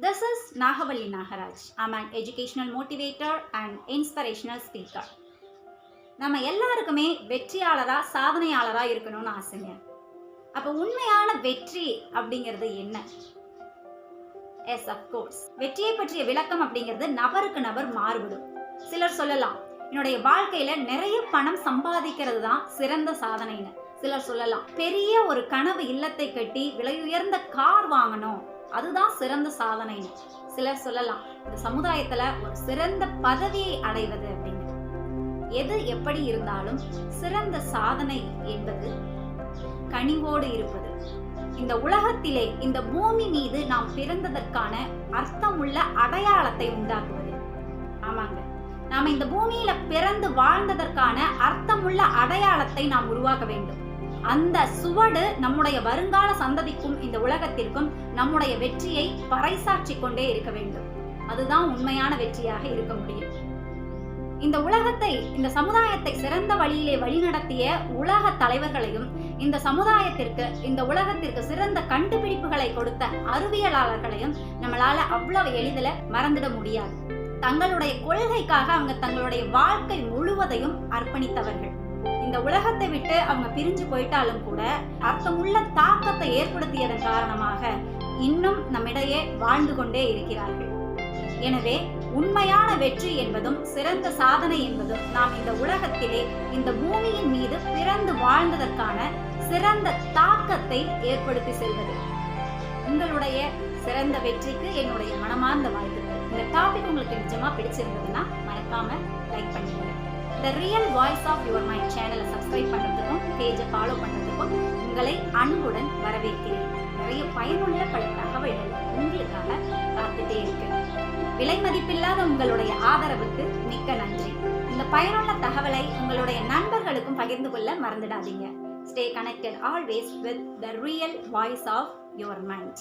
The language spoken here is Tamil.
This is Nagavalli Nagaraj. I'm an educational motivator and inspirational speaker. நம்ம எல்லாருக்குமே வெற்றியாளரா சாதனையாளரா இருக்கணும்னு ஆசைங்க. அப்ப உண்மையான வெற்றி அப்படிங்கிறது என்ன? Yes, of course. வெற்றியை பற்றிய விளக்கம் அப்படிங்கிறது நபருக்கு நபர் மாறுபடும். சிலர் சொல்லலாம், என்னுடைய வாழ்க்கையில நிறைய பணம் சம்பாதிக்கிறது தான் சிறந்த சாதனைன்னு. சிலர் சொல்லலாம், பெரிய ஒரு கனவு இல்லத்தை கட்டி விலை உயர்ந்த கார் வாங்கணும், அதுதான் சிறந்த சாதனைன்னு. சிலர் சொல்லலாம், இந்த சமுதாயத்துல ஒரு சிறந்த பதவியை அடைவது அப்படின்னு. எது எப்படி இருந்தாலும் சிறந்த சாதனை என்பது கனிவோடு இருப்பது. இந்த உலகத்திலே இந்த பூமி மீது நாம் பிறந்ததற்கான அர்த்தமுள்ள அடையாளத்தை உண்டாக்குவது. ஆமாங்க, நாம இந்த பூமியில பிறந்து வாழ்ந்ததற்கான அர்த்தமுள்ள அடையாளத்தை நாம் உருவாக்க வேண்டும். அந்த சுவடு நம்முடைய வருங்கால சந்ததிக்கும் இந்த உலகத்திற்கும் நம்முடைய வெற்றியை பறைசாற்றி கொண்டே இருக்க வேண்டும். அதுதான் உண்மையான வெற்றியாக இருக்க முடியும். இந்த உலகத்தை, இந்த சமுதாயத்தை சிறந்த வழியிலே வழிநடத்திய உலக தலைவர்களையும், இந்த சமுதாயத்திற்கு, இந்த உலகத்திற்கு சிறந்த கண்டுபிடிப்புகளை கொடுத்த அறிவியலாளர்களையும் நம்மளால அவ்வளவு எளிதில் மறந்துட முடியாது. தங்களுடைய கொள்கைக்காக அவங்க தங்களுடைய வாழ்க்கை முழுவதையும் அர்ப்பணித்தவர்கள். இந்த உலகத்தை விட்டு அவங்க பிரிஞ்சு போயிட்டாலும் கூட அர்த்தமுள்ள தாக்கத்தை ஏற்படுத்தியதன் காரணமாக இன்னும் நம்மிடையே வாழ்ந்து கொண்டே இருக்கிறார்கள். எனவே உண்மையான வெற்றி என்பதும் சிறந்த சாதனை என்பதும் நாம் இந்த உலகத்திலே, இந்த பூமியின் மீது பிறந்து வாழ்ந்ததற்கான சிறந்த தாக்கத்தை ஏற்படுத்தி செல்வது. உங்களுடைய சிறந்த வெற்றிக்கு என்னுடைய மனமார்ந்த வாழ்த்துக்கள். இந்த டாபிக் உங்களுக்கு நிஜமா பிடிச்சிருந்ததுன்னா மறக்காம லைக் பண்ணிடுங்க. The Real Voice of Your Mind சேனலை சப்ஸ்கிரைப் பண்ணுறதுக்கும் பேஜை ஃபாலோ பண்ணுறதுக்கும் உங்களை அன்புடன் வரவேற்கிறேன். நிறைய பயனுள்ள பல தகவல்கள் உங்களுக்காக காத்துட்டே இருக்கு. விலை மதிப்பில்லாத உங்களுடைய ஆதரவுக்கு மிக்க நன்றி. இந்த பயனுள்ள தகவலை உங்களுடைய நண்பர்களுக்கும் பகிர்ந்து கொள்ள மறந்துடாதீங்க. Stay connected always with the real voice of your mind.